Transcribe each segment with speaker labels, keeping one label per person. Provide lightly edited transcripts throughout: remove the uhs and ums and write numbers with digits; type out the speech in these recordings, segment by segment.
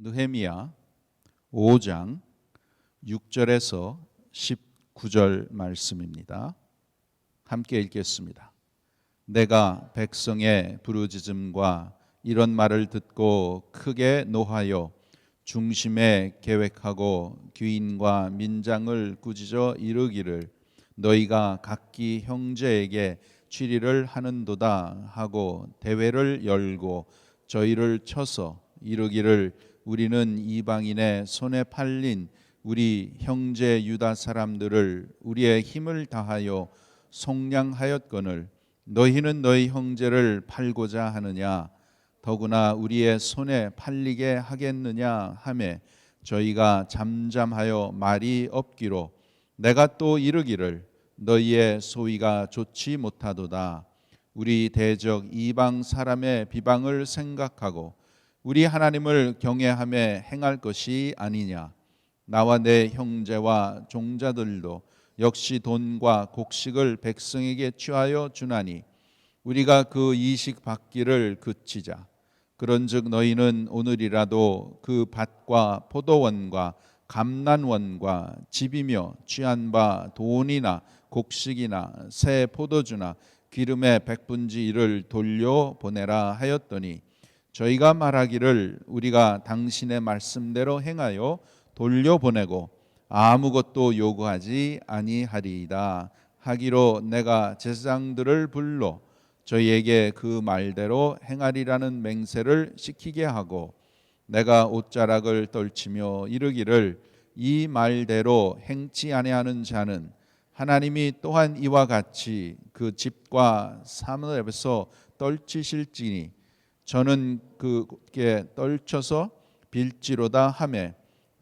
Speaker 1: 느헤미야 5장 6절에서 19절 말씀입니다. 함께 읽겠습니다. 내가 백성의 부르짖음과 이런 말을 듣고 크게 노하여 중심에 계획하고 귀인과 민장을 꾸짖어 이르기를 너희가 각기 형제에게 취리를 하는도다 하고 대회를 열고 저희를 쳐서 이르기를 우리는 이방인의 손에 팔린 우리 형제 유다 사람들을 우리의 힘을 다하여 속량하였거늘 너희는 너희 형제를 팔고자 하느냐 더구나 우리의 손에 팔리게 하겠느냐 하매 저희가 잠잠하여 말이 없기로 내가 또 이르기를 너희의 소위가 좋지 못하도다. 우리 대적 이방 사람의 비방을 생각하고 우리 하나님을 경외하며 행할 것이 아니냐. 나와 내 형제와 종자들도 역시 돈과 곡식을 백성에게 취하여 주나니 우리가 그 이식 받기를 그치자. 그런즉 너희는 오늘이라도 그 밭과 포도원과 감난원과 집이며 취한 바 돈이나 곡식이나 새 포도주나 기름의 백분지 1을 돌려보내라 하였더니 저희가 말하기를 우리가 당신의 말씀대로 행하여 돌려보내고 아무것도 요구하지 아니하리이다 하기로 내가 제사장들을 불러 저희에게 그 말대로 행하리라는 맹세를 시키게 하고 내가 옷자락을 떨치며 이르기를 이 말대로 행치 아니하는 자는 하나님이 또한 이와 같이 그 집과 사무엘에서 떨치실지니 저는 그게 떨쳐서 빌지로다 하매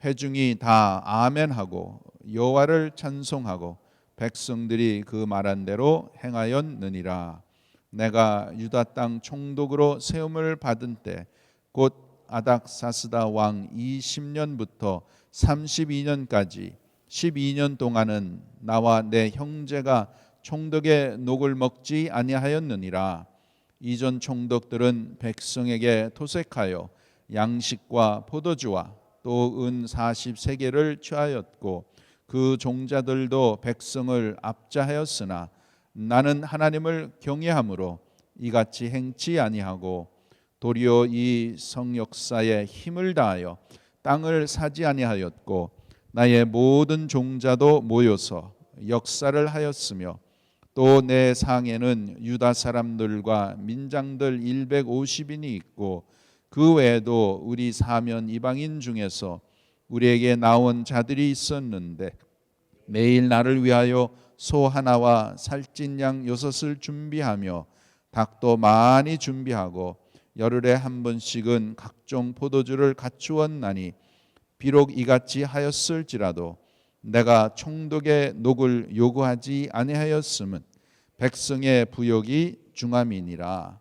Speaker 1: 회중이 다 아멘하고 여호와를 찬송하고 백성들이 그 말한 대로 행하였느니라. 내가 유다 땅 총독으로 세움을 받은 때 곧 아닥사스다 왕 20년부터 32년까지 12년 동안은 나와 내 형제가 총독의 녹을 먹지 아니하였느니라. 이전 총독들은 백성에게 토색하여 양식과 포도주와 또 은 40세겔을 취하였고 그 종자들도 백성을 압자하였으나 나는 하나님을 경외함으로 이같이 행치 아니하고 도리어 이 성역사에 힘을 다하여 땅을 사지 아니하였고 나의 모든 종자도 모여서 역사를 하였으며 또 내 상에는 유다 사람들과 민장들 150인이 있고 그 외에도 우리 사면 이방인 중에서 우리에게 나온 자들이 있었는데 매일 나를 위하여 소 하나와 살찐 양 6을 준비하며 닭도 많이 준비하고 열흘에 한 번씩은 각종 포도주를 갖추었나니 비록 이같이 하였을지라도 내가 총독의 녹을 요구하지 아니하였음은 백성의 부욕이 중함이니라.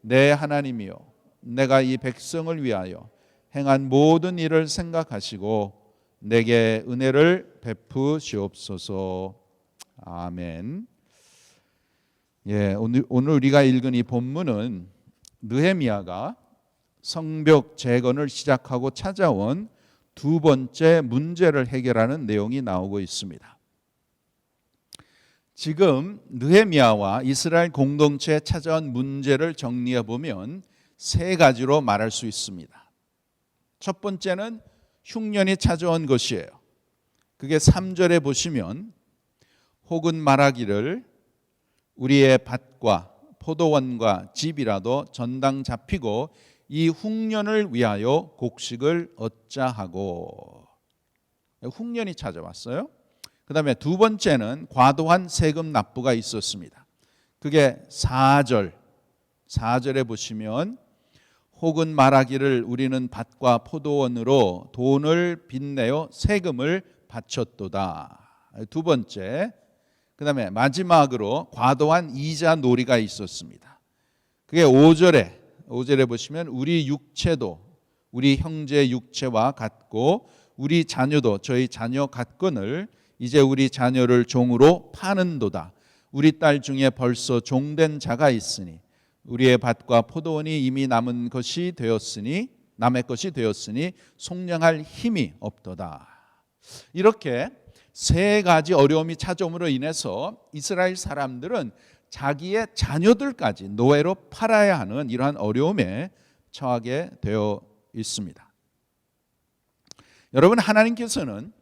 Speaker 1: 내 하나님이여 내가 이 백성을 위하여 행한 모든 일을 생각하시고 내게 은혜를 베푸시옵소서. 아멘. 오늘 우리가 읽은 이 본문은 느헤미야가 성벽 재건을 시작하고 찾아온 두 번째 문제를 해결하는 내용이 나오고 있습니다. 지금 느헤미야와 이스라엘 공동체에 찾아온 문제를 정리해 보면 세 가지로 말할 수 있습니다. 첫 번째는 흉년이 찾아온 것이에요. 그게 3절에 보시면 혹은 말하기를 우리의 밭과 포도원과 집이라도 전당 잡히고 이 흉년을 위하여 곡식을 얻자 하고 흉년이 찾아왔어요. 그 다음에 두 번째는 과도한 세금 납부가 있었습니다. 그게 4절에 보시면 혹은 말하기를 우리는 밭과 포도원으로 돈을 빚내어 세금을 바쳤도다. 두 번째. 그 다음에 마지막으로 과도한 이자 놀이가 있었습니다. 그게 5절에 보시면 우리 육체도 우리 형제 육체와 같고 우리 자녀도 저희 자녀 같건을 이제 우리 자녀를 종으로 파는도다. 우리 딸 중에 벌써 종된 자가 있으니 우리의 밭과 포도원이 이미 남은 것이 되었으니 남의 것이 되었으니 속량할 힘이 없도다. 이렇게 세 가지 어려움이 찾아옴으로 인해서 이스라엘 사람들은 자기의 자녀들까지 노예로 팔아야 하는 이러한 어려움에 처하게 되어 있습니다. 여러분, 하나님께서는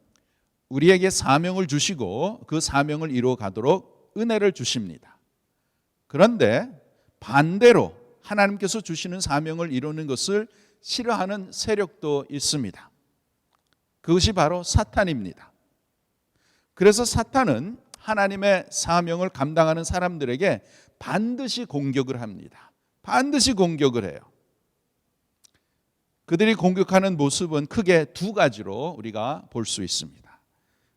Speaker 1: 우리에게 사명을 주시고 그 사명을 이루어 가도록 은혜를 주십니다. 그런데 반대로 하나님께서 주시는 사명을 이루는 것을 싫어하는 세력도 있습니다. 그것이 바로 사탄입니다. 그래서 사탄은 하나님의 사명을 감당하는 사람들에게 반드시 공격을 합니다. 반드시 공격을 해요. 그들이 공격하는 모습은 크게 두 가지로 우리가 볼 수 있습니다.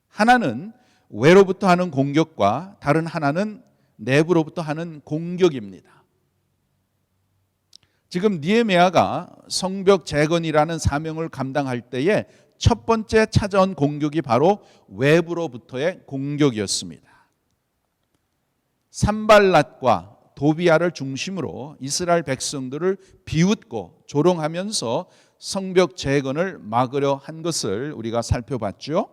Speaker 1: 하나는 외로부터 하는 공격과 다른 하나는 내부로부터 하는 공격입니다. 지금 느헤미야가 성벽 재건이라는 사명을 감당할 때에 첫 번째 찾아온 공격이 바로 외부로부터의 공격이었습니다. 산발랏과 도비아를 중심으로 이스라엘 백성들을 비웃고 조롱하면서 성벽 재건을 막으려 한 것을 우리가 살펴봤죠.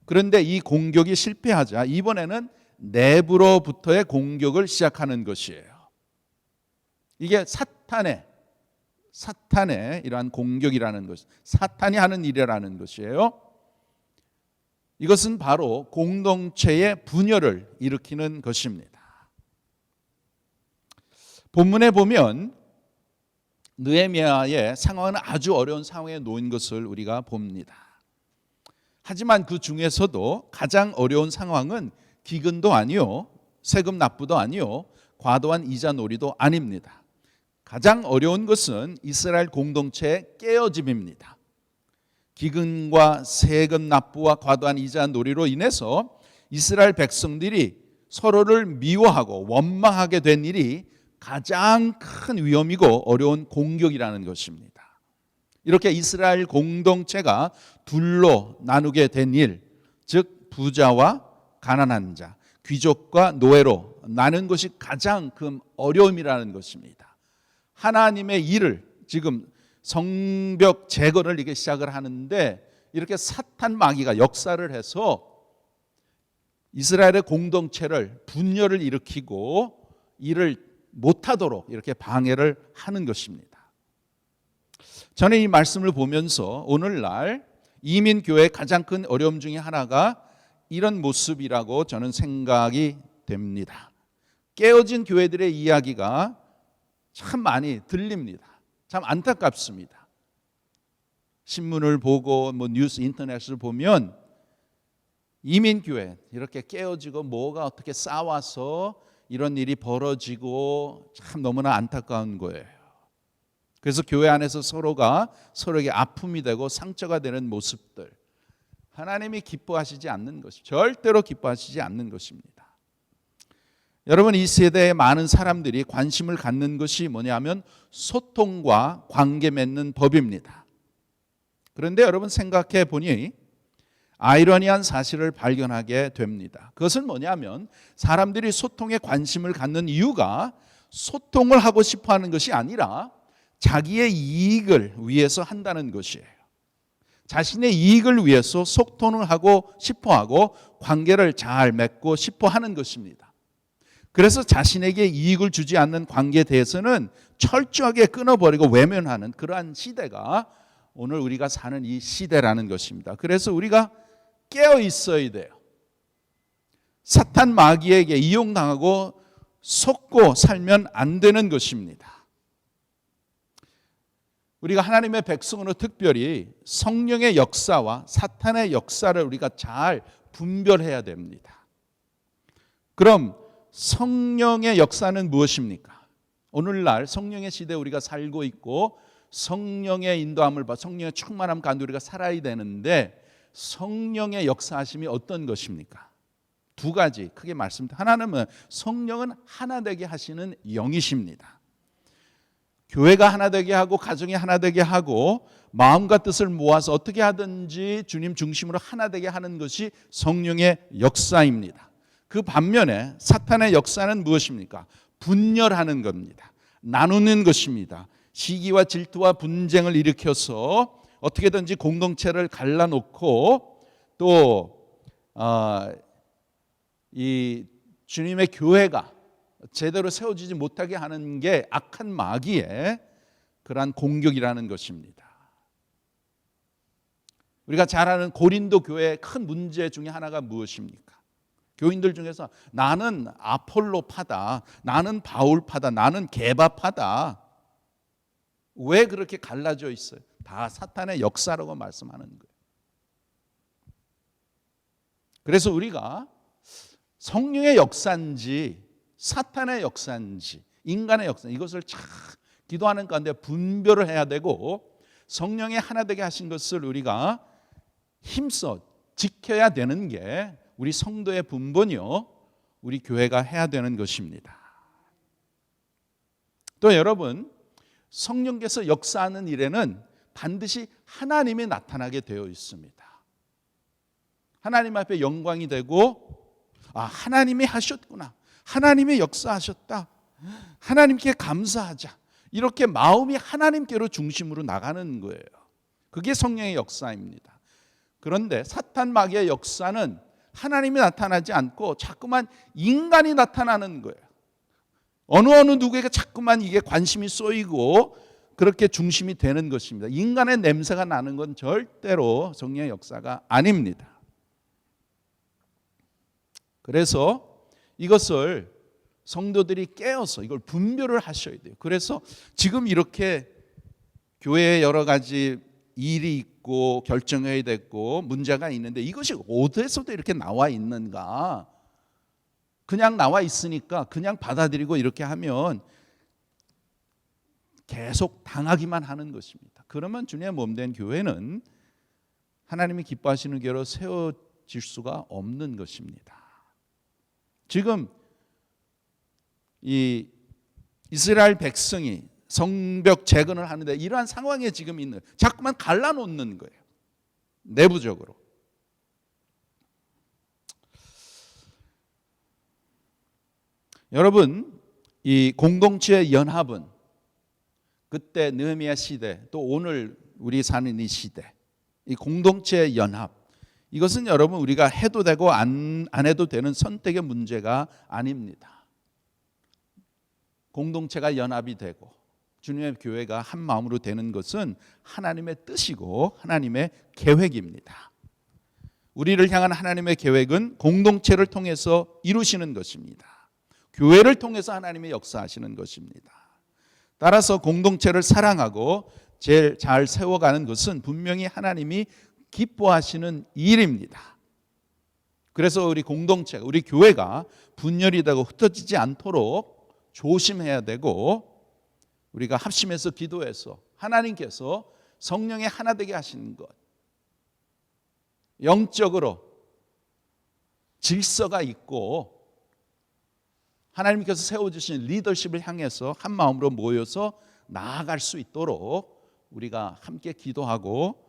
Speaker 1: 그런데 이 공격이 실패하자 이번에는 내부로부터의 공격을 시작하는 것이에요. 이게 사탄의 이러한 공격이라는 것, 사탄이 하는 일이라는 것이에요. 이것은 바로 공동체의 분열을 일으키는 것입니다. 본문에 보면 느헤미야의 상황은 아주 어려운 상황에 놓인 것을 우리가 봅니다. 하지만 그 중에서도 가장 어려운 상황은 기근도 아니요, 세금 납부도 아니요, 과도한 이자 놀이도 아닙니다. 가장 어려운 것은 이스라엘 공동체의 깨어짐입니다. 기근과 세금 납부와 과도한 이자 놀이로 인해서 이스라엘 백성들이 서로를 미워하고 원망하게 된 일이 가장 큰 위험이고 어려운 공격이라는 것입니다. 이렇게 이스라엘 공동체가 둘로 나누게 된 일, 즉 부자와 가난한 자, 귀족과 노예로 나눈 것이 가장 큰 어려움이라는 것입니다. 하나님의 일을 지금 성벽 재건을 이렇게 시작을 하는데 이렇게 사탄 마귀가 역사를 해서 이스라엘의 공동체를 분열을 일으키고 일을 못하도록 이렇게 방해를 하는 것입니다. 저는 이 말씀을 보면서 오늘날 이민교회의 가장 큰 어려움 중에 하나가 이런 모습이라고 저는 생각이 됩니다. 깨어진 교회들의 이야기가 참 많이 들립니다. 참 안타깝습니다. 신문을 보고 뉴스 인터넷을 보면 이민교회 이렇게 깨어지고 뭐가 어떻게 싸워서 이런 일이 벌어지고 참 너무나 안타까운 거예요. 그래서 교회 안에서 서로가 서로에게 아픔이 되고 상처가 되는 모습들, 하나님이 기뻐하시지 않는 것이, 절대로 기뻐하시지 않는 것입니다. 여러분, 이 세대의 많은 사람들이 관심을 갖는 것이 뭐냐면 소통과 관계 맺는 법입니다. 그런데 여러분 생각해 보니 아이러니한 사실을 발견하게 됩니다. 그것은 뭐냐면 사람들이 소통에 관심을 갖는 이유가 소통을 하고 싶어 하는 것이 아니라 자기의 이익을 위해서 한다는 것이에요. 자신의 이익을 위해서 소통을 하고 싶어하고 관계를 잘 맺고 싶어 하는 것입니다. 그래서 자신에게 이익을 주지 않는 관계에 대해서는 철저하게 끊어버리고 외면하는 그러한 시대가 오늘 우리가 사는 이 시대라는 것입니다. 그래서 우리가 깨어 있어야 돼요. 사탄 마귀에게 이용당하고 속고 살면 안 되는 것입니다. 우리가 하나님의 백성으로 특별히 성령의 역사와 사탄의 역사를 우리가 잘 분별해야 됩니다. 그럼 성령의 역사는 무엇입니까? 오늘날 성령의 시대에 우리가 살고 있고 성령의 인도함을 받아 성령의 충만함 가운데 우리가 살아야 되는데 성령의 역사하심이 어떤 것입니까? 두 가지 크게 말씀드립니다. 하나는 성령은 하나 되게 하시는 영이십니다. 교회가 하나 되게 하고 가정이 하나 되게 하고 마음과 뜻을 모아서 어떻게 하든지 주님 중심으로 하나 되게 하는 것이 성령의 역사입니다. 그 반면에 사탄의 역사는 무엇입니까? 분열하는 겁니다. 나누는 것입니다. 시기와 질투와 분쟁을 일으켜서 어떻게든지 공동체를 갈라놓고 또 이 주님의 교회가 제대로 세워지지 못하게 하는 게 악한 마귀의 그러한 공격이라는 것입니다. 우리가 잘 아는 고린도 교회의 큰 문제 중에 하나가 무엇입니까? 교인들 중에서 나는 아폴로파다, 나는 바울파다, 나는 게바파다. 왜 그렇게 갈라져 있어요? 다 사탄의 역사라고 말씀하는 거예요. 그래서 우리가 성령의 역사인지 사탄의 역사인지 인간의 역사인지 이것을 참 기도하는 가운데 분별을 해야 되고, 성령의 하나 되게 하신 것을 우리가 힘써 지켜야 되는 게 우리 성도의 분본이요, 우리 교회가 해야 되는 것입니다. 또 여러분, 성령께서 역사하는 일에는 반드시 하나님이 나타나게 되어 있습니다. 하나님 앞에 영광이 되고, 하나님이 하셨구나, 하나님이 역사하셨다, 하나님께 감사하자, 이렇게 마음이 하나님께로 중심으로 나가는 거예요. 그게 성령의 역사입니다. 그런데 사탄 마귀의 역사는 하나님이 나타나지 않고 자꾸만 인간이 나타나는 거예요. 어느 누구에게 자꾸만 이게 관심이 쏘이고 그렇게 중심이 되는 것입니다. 인간의 냄새가 나는 건 절대로 성령의 역사가 아닙니다. 그래서 이것을 성도들이 깨어서 이걸 분별을 하셔야 돼요. 그래서 지금 이렇게 교회에 여러 가지 일이 있고 결정해야 되고 문제가 있는데 이것이 어디서도 이렇게 나와 있는가? 그냥 나와 있으니까 그냥 받아들이고 이렇게 하면 계속 당하기만 하는 것입니다. 그러면 주님의 몸된 교회는 하나님이 기뻐하시는 교회로 세워질 수가 없는 것입니다. 지금 이 이스라엘 백성이 성벽 재건을 하는데 이러한 상황에 지금 있는, 자꾸만 갈라놓는 거예요. 내부적으로. 여러분, 이 공동체의 연합은 그때 느헤미야 시대, 또 오늘 우리 사는 이 시대, 이 공동체의 연합, 이것은 여러분 우리가 해도 되고 안 해도 되는 선택의 문제가 아닙니다. 공동체가 연합이 되고 주님의 교회가 한 마음으로 되는 것은 하나님의 뜻이고 하나님의 계획입니다. 우리를 향한 하나님의 계획은 공동체를 통해서 이루시는 것입니다. 교회를 통해서 하나님의 역사하시는 것입니다. 따라서 공동체를 사랑하고 제일 잘 세워가는 것은 분명히 하나님이 기뻐하시는 일입니다. 그래서 우리 공동체가, 우리 교회가 분열이 되고 흩어지지 않도록 조심해야 되고, 우리가 합심해서 기도해서 하나님께서 성령의 하나 되게 하시는 것, 영적으로 질서가 있고 하나님께서 세워주신 리더십을 향해서 한 마음으로 모여서 나아갈 수 있도록 우리가 함께 기도하고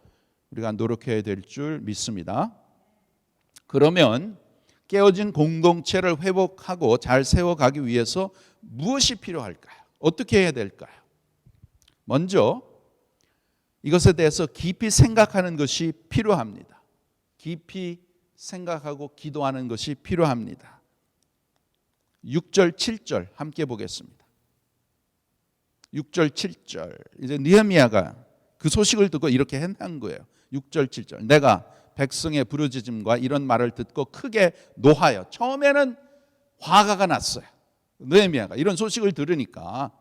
Speaker 1: 우리가 노력해야 될 줄 믿습니다. 그러면 깨어진 공동체를 회복하고 잘 세워가기 위해서 무엇이 필요할까요? 어떻게 해야 될까요? 먼저 이것에 대해서 깊이 생각하는 것이 필요합니다. 깊이 생각하고 기도하는 것이 필요합니다. 6절 7절 함께 보겠습니다. 6절 7절, 이제 느헤미야가 그 소식을 듣고 이렇게 한 거예요. 6절 7절, 내가 백성의 부르짖음과 이런 말을 듣고 크게 노하여, 처음에는 화가 났어요. 느헤미야가 이런 소식을 들으니까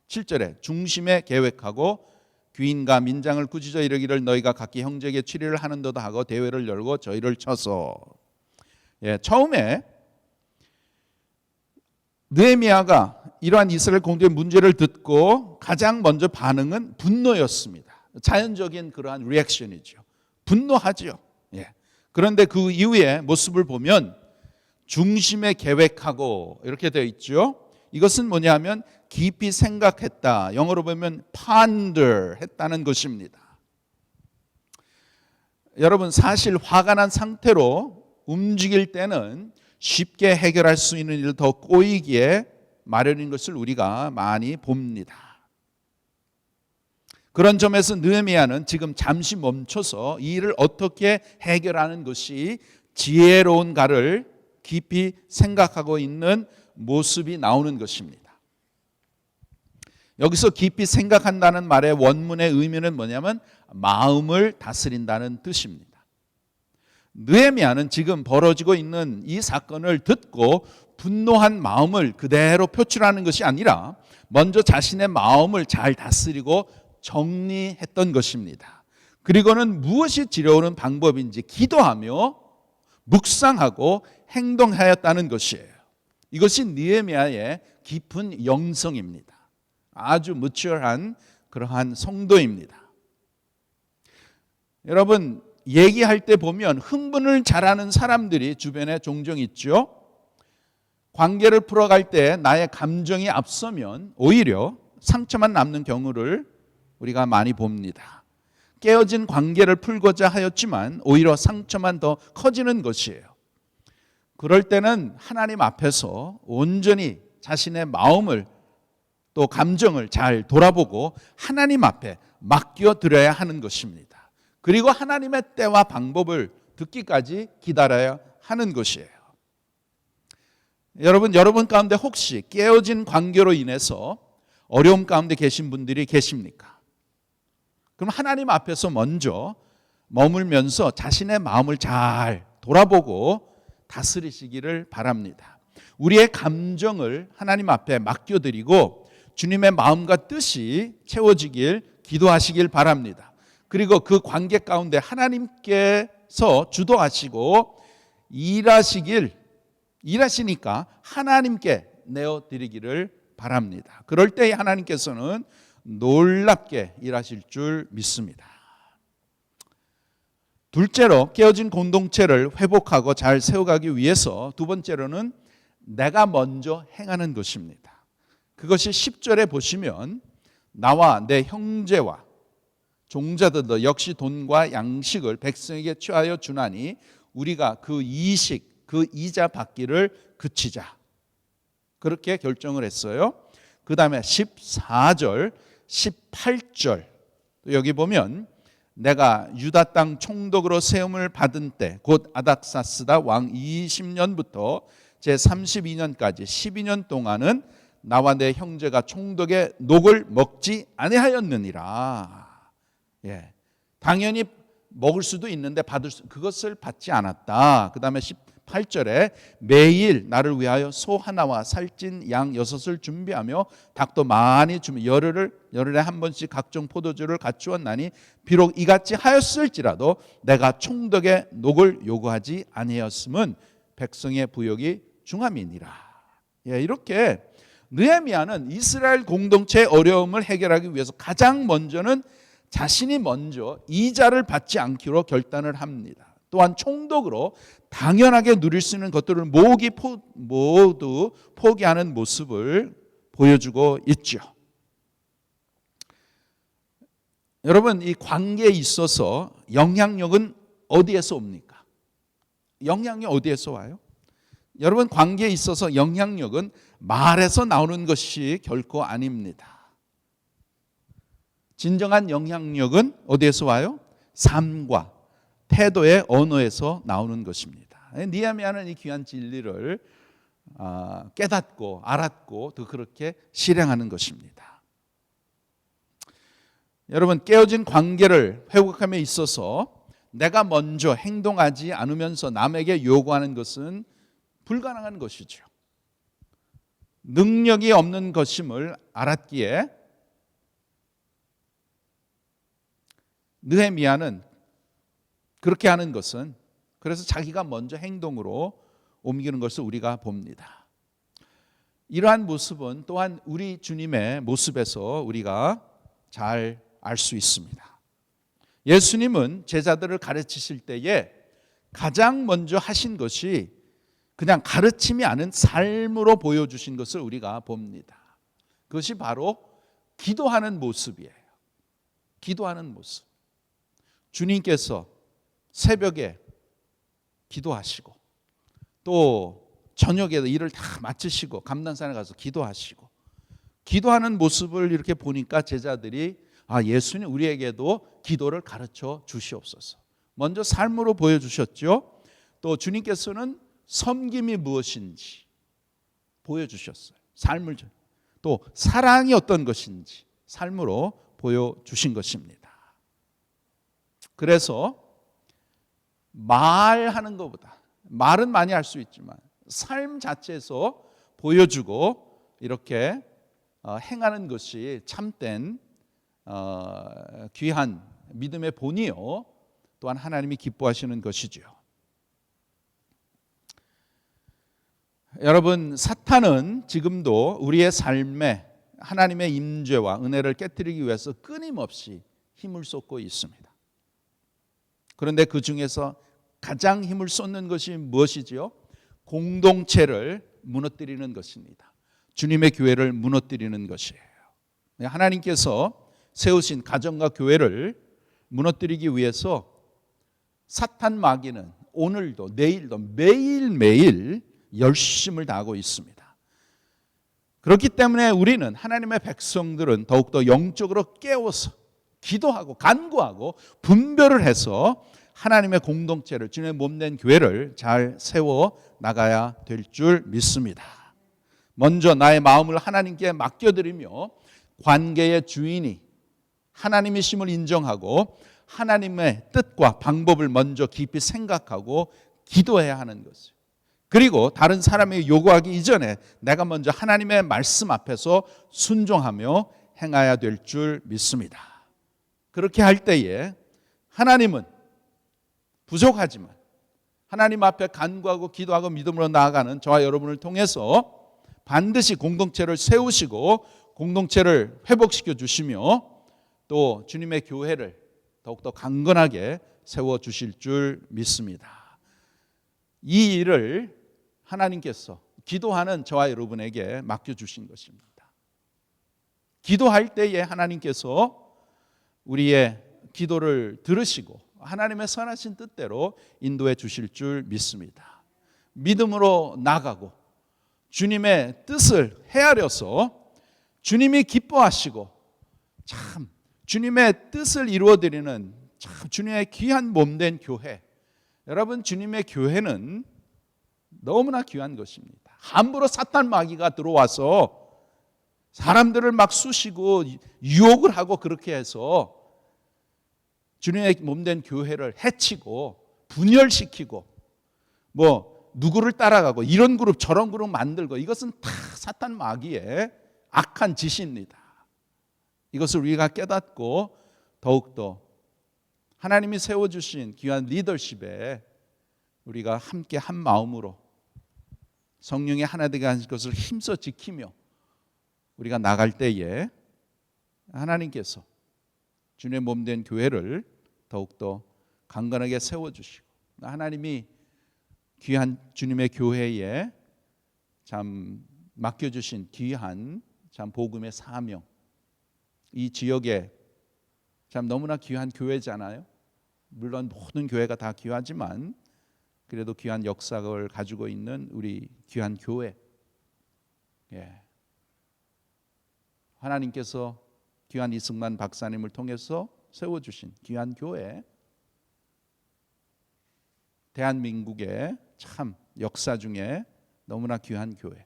Speaker 1: 7절에 중심에 계획하고 귀인과 민장을 꾸짖어 이르기를 너희가 각기 형제에게 치리를 하는도다 하고 대회를 열고 저희를 쳐서. 처음에 느헤미야가 이러한 이스라엘 공동의 문제를 듣고 가장 먼저 반응은 분노였습니다. 자연적인 그러한 리액션이죠. 분노하죠. 그런데 그 이후의 모습을 보면 중심에 계획하고 이렇게 되어 있죠. 이것은 뭐냐면 깊이 생각했다. 영어로 보면 ponder 했다는 것입니다. 여러분, 사실 화가 난 상태로 움직일 때는 쉽게 해결할 수 있는 일을 더 꼬이기에 마련인 것을 우리가 많이 봅니다. 그런 점에서 느헤미야는 지금 잠시 멈춰서 이 일을 어떻게 해결하는 것이 지혜로운가를 깊이 생각하고 있는 모습이 나오는 것입니다. 여기서 깊이 생각한다는 말의 원문의 의미는 뭐냐면 마음을 다스린다는 뜻입니다. 느헤미야는 지금 벌어지고 있는 이 사건을 듣고 분노한 마음을 그대로 표출하는 것이 아니라 먼저 자신의 마음을 잘 다스리고 정리했던 것입니다. 그리고는 무엇이 지려오는 방법인지 기도하며 묵상하고 행동하였다는 것이에요. 이것이 느헤미야의 깊은 영성입니다. 아주 무치한 그러한 성도입니다. 여러분, 얘기할 때 보면 흥분을 잘하는 사람들이 주변에 종종 있죠. 관계를 풀어갈 때 나의 감정이 앞서면 오히려 상처만 남는 경우를 우리가 많이 봅니다. 깨어진 관계를 풀고자 하였지만 오히려 상처만 더 커지는 것이에요. 그럴 때는 하나님 앞에서 온전히 자신의 마음을 또 감정을 잘 돌아보고 하나님 앞에 맡겨드려야 하는 것입니다. 그리고 하나님의 때와 방법을 듣기까지 기다려야 하는 것이에요. 여러분 가운데 혹시 깨어진 관계로 인해서 어려움 가운데 계신 분들이 계십니까? 그럼 하나님 앞에서 먼저 머물면서 자신의 마음을 잘 돌아보고 다스리시기를 바랍니다. 우리의 감정을 하나님 앞에 맡겨드리고 주님의 마음과 뜻이 채워지길 기도하시길 바랍니다. 그리고 그 관계 가운데 하나님께서 주도하시고 일하시니까 하나님께 내어드리기를 바랍니다. 그럴 때 하나님께서는 놀랍게 일하실 줄 믿습니다. 둘째로 깨어진 공동체를 회복하고 잘 세워가기 위해서 두 번째로는 내가 먼저 행하는 것입니다. 그것이 10절에 보시면 나와 내 형제와 종자들도 역시 돈과 양식을 백성에게 취하여 주나니 우리가 그 이식 그 이자 받기를 그치자. 그렇게 결정을 했어요. 그 다음에 14절 18절 여기 보면 내가 유다 땅 총독으로 세움을 받은 때 곧 아닥사스다 왕 20년부터 제 32년까지 12년 동안은 나와 내 형제가 총독의 녹을 먹지 아니하였느니라. 예, 당연히 먹을 수도 있는데 그것을 받지 않았다. 그 다음에 18절에 매일 나를 위하여 소 하나와 살찐 양 6을 준비하며 닭도 많이 주며 열흘에 한 번씩 각종 포도주를 갖추었나니 비록 이같이 하였을지라도 내가 총독의 녹을 요구하지 아니하였음은 백성의 부역이 중함이니라. 예, 이렇게 느헤미야는 이스라엘 공동체의 어려움을 해결하기 위해서 가장 먼저는 자신이 먼저 이자를 받지 않기로 결단을 합니다. 또한 총독으로 당연하게 누릴 수 있는 것들을 모두 포기하는 모습을 보여주고 있죠. 여러분, 이 관계에 있어서 영향력은 어디에서 옵니까? 영향력 어디에서 와요? 여러분, 관계에 있어서 영향력은 말에서 나오는 것이 결코 아닙니다. 진정한 영향력은 어디에서 와요? 삶과 태도의 언어에서 나오는 것입니다. 느헤미야는 이 귀한 진리를 깨닫고 알았고 또 그렇게 실행하는 것입니다. 여러분, 깨어진 관계를 회복함에 있어서 내가 먼저 행동하지 않으면서 남에게 요구하는 것은 불가능한 것이죠. 능력이 없는 것임을 알았기에 느헤미야는 그렇게 하는 것은 그래서 자기가 먼저 행동으로 옮기는 것을 우리가 봅니다. 이러한 모습은 또한 우리 주님의 모습에서 우리가 잘 알 수 있습니다. 예수님은 제자들을 가르치실 때에 가장 먼저 하신 것이 그냥 가르침이 아닌 삶으로 보여주신 것을 우리가 봅니다. 그것이 바로 기도하는 모습이에요. 기도하는 모습. 주님께서 새벽에 기도하시고 또 저녁에 일을 다 마치시고 감난산에 가서 기도하시고 기도하는 모습을 이렇게 보니까 제자들이 예수님 우리에게도 기도를 가르쳐 주시옵소서. 먼저 삶으로 보여주셨죠. 또 주님께서는 섬김이 무엇인지 보여주셨어요. 삶을, 또 사랑이 어떤 것인지 삶으로 보여주신 것입니다. 그래서 말하는 것보다, 말은 많이 할 수 있지만 삶 자체에서 보여주고 이렇게 행하는 것이 참된 귀한 믿음의 본이요, 또한 하나님이 기뻐하시는 것이죠. 여러분, 사탄은 지금도 우리의 삶에 하나님의 임재와 은혜를 깨뜨리기 위해서 끊임없이 힘을 쏟고 있습니다. 그런데 그 중에서 가장 힘을 쏟는 것이 무엇이지요? 공동체를 무너뜨리는 것입니다. 주님의 교회를 무너뜨리는 것이에요. 하나님께서 세우신 가정과 교회를 무너뜨리기 위해서 사탄 마귀는 오늘도 내일도 매일매일 열심을 다하고 있습니다. 그렇기 때문에 우리는, 하나님의 백성들은 더욱더 영적으로 깨워서 기도하고 간구하고 분별을 해서 하나님의 공동체를, 주님의 몸된 교회를 잘 세워 나가야 될 줄 믿습니다. 먼저 나의 마음을 하나님께 맡겨드리며 관계의 주인이 하나님이심을 인정하고 하나님의 뜻과 방법을 먼저 깊이 생각하고 기도해야 하는 것이에요. 그리고 다른 사람에게 요구하기 이전에 내가 먼저 하나님의 말씀 앞에서 순종하며 행해야 될 줄 믿습니다. 그렇게 할 때에 하나님은 부족하지만 하나님 앞에 간구하고 기도하고 믿음으로 나아가는 저와 여러분을 통해서 반드시 공동체를 세우시고 공동체를 회복시켜 주시며 또 주님의 교회를 더욱더 강건하게 세워주실 줄 믿습니다. 이 일을 하나님께서 기도하는 저와 여러분에게 맡겨주신 것입니다. 기도할 때에 하나님께서 우리의 기도를 들으시고 하나님의 선하신 뜻대로 인도해 주실 줄 믿습니다. 믿음으로 나가고 주님의 뜻을 헤아려서 주님이 기뻐하시고 참 주님의 뜻을 이루어드리는 참 주님의 귀한 몸된 교회. 여러분, 주님의 교회는 너무나 귀한 것입니다. 함부로 사탄 마귀가 들어와서 사람들을 막 쑤시고 유혹을 하고 그렇게 해서 주님의 몸된 교회를 해치고 분열시키고 누구를 따라가고 이런 그룹 저런 그룹 만들고, 이것은 다 사탄 마귀의 악한 짓입니다. 이것을 우리가 깨닫고 더욱더 하나님이 세워주신 귀한 리더십에 우리가 함께 한 마음으로 성령의 하나 되게 하신 것을 힘써 지키며 우리가 나갈 때에 하나님께서 주님의 몸된 교회를 더욱더 강건하게 세워주시고, 하나님이 귀한 주님의 교회에 참 맡겨주신 귀한 참 복음의 사명, 이 지역에 참 너무나 귀한 교회잖아요. 물론 모든 교회가 다 귀하지만 그래도 귀한 역사를 가지고 있는 우리 귀한 교회, 하나님께서 귀한 이승만 박사님을 통해서 세워주신 귀한 교회, 대한민국의 참 역사 중에 너무나 귀한 교회,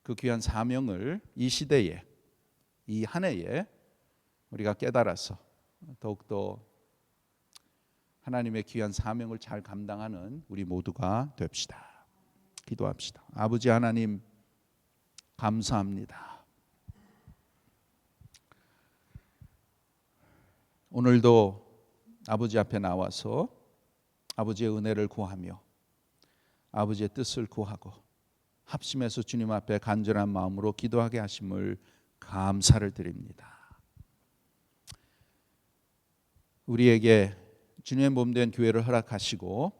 Speaker 1: 그 귀한 사명을 이 시대에, 이 한 해에 우리가 깨달아서 더욱더 하나님의 귀한 사명을 잘 감당하는 우리 모두가 됩시다. 기도합시다. 아버지 하나님, 감사합니다. 오늘도 아버지 앞에 나와서 아버지의 은혜를 구하며 아버지의 뜻을 구하고 합심해서 주님 앞에 간절한 마음으로 기도하게 하심을 감사를 드립니다. 우리에게 주님의 몸된 교회를 허락하시고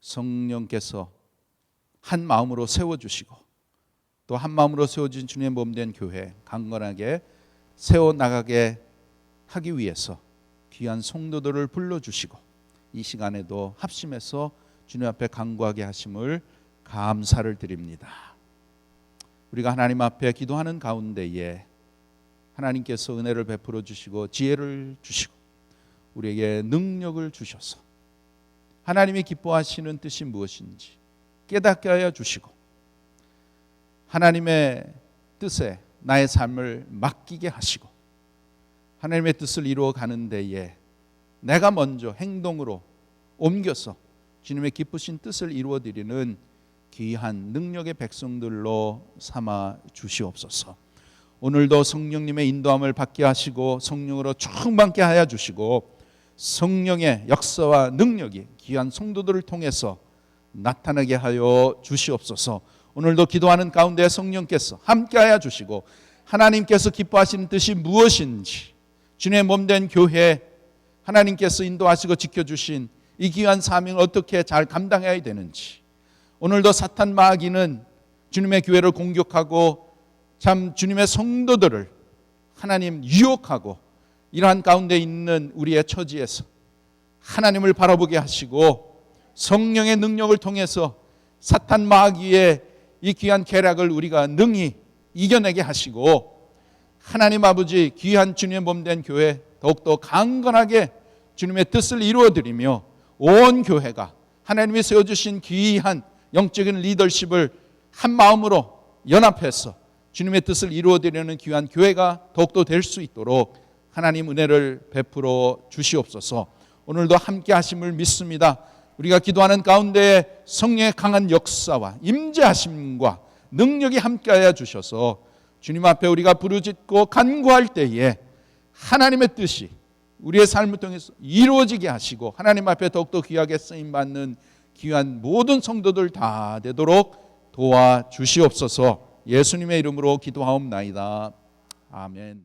Speaker 1: 성령께서 한 마음으로 세워주시고 또 한 마음으로 세워진 주님의 몸된 교회 강건하게 세워나가게 하기 위해서 귀한 성도들을 불러주시고 이 시간에도 합심해서 주님 앞에 간구하게 하심을 감사를 드립니다. 우리가 하나님 앞에 기도하는 가운데에 하나님께서 은혜를 베풀어 주시고 지혜를 주시고 우리에게 능력을 주셔서 하나님이 기뻐하시는 뜻이 무엇인지 깨닫게 하여 주시고 하나님의 뜻에 나의 삶을 맡기게 하시고 하나님의 뜻을 이루어가는 데에 내가 먼저 행동으로 옮겨서 주님의 기쁘신 뜻을 이루어드리는 귀한 능력의 백성들로 삼아 주시옵소서. 오늘도 성령님의 인도함을 받게 하시고 성령으로 충만케 하여 주시고 성령의 역사와 능력이 귀한 성도들을 통해서 나타나게 하여 주시옵소서. 오늘도 기도하는 가운데 성령께서 함께하여 주시고 하나님께서 기뻐하시는 뜻이 무엇인지 주님의 몸된 교회 하나님께서 인도하시고 지켜주신 이 귀한 사명을 어떻게 잘 감당해야 되는지 오늘도 사탄 마귀는 주님의 교회를 공격하고 참 주님의 성도들을 하나님 유혹하고 이러한 가운데 있는 우리의 처지에서 하나님을 바라보게 하시고 성령의 능력을 통해서 사탄 마귀의 이 귀한 계략을 우리가 능히 이겨내게 하시고 하나님 아버지 귀한 주님의 몸된 교회 더욱더 강건하게 주님의 뜻을 이루어드리며 온 교회가 하나님이 세워주신 귀한 영적인 리더십을 한 마음으로 연합해서 주님의 뜻을 이루어드리는 귀한 교회가 더욱더 될 수 있도록 하나님 은혜를 베풀어 주시옵소서. 오늘도 함께 하심을 믿습니다. 우리가 기도하는 가운데 성령의 강한 역사와 임재하심과 능력이 함께하여 주셔서 주님 앞에 우리가 부르짖고 간구할 때에 하나님의 뜻이 우리의 삶을 통해서 이루어지게 하시고 하나님 앞에 더욱더 귀하게 쓰임받는 귀한 모든 성도들 다 되도록 도와주시옵소서. 예수님의 이름으로 기도하옵나이다. 아멘.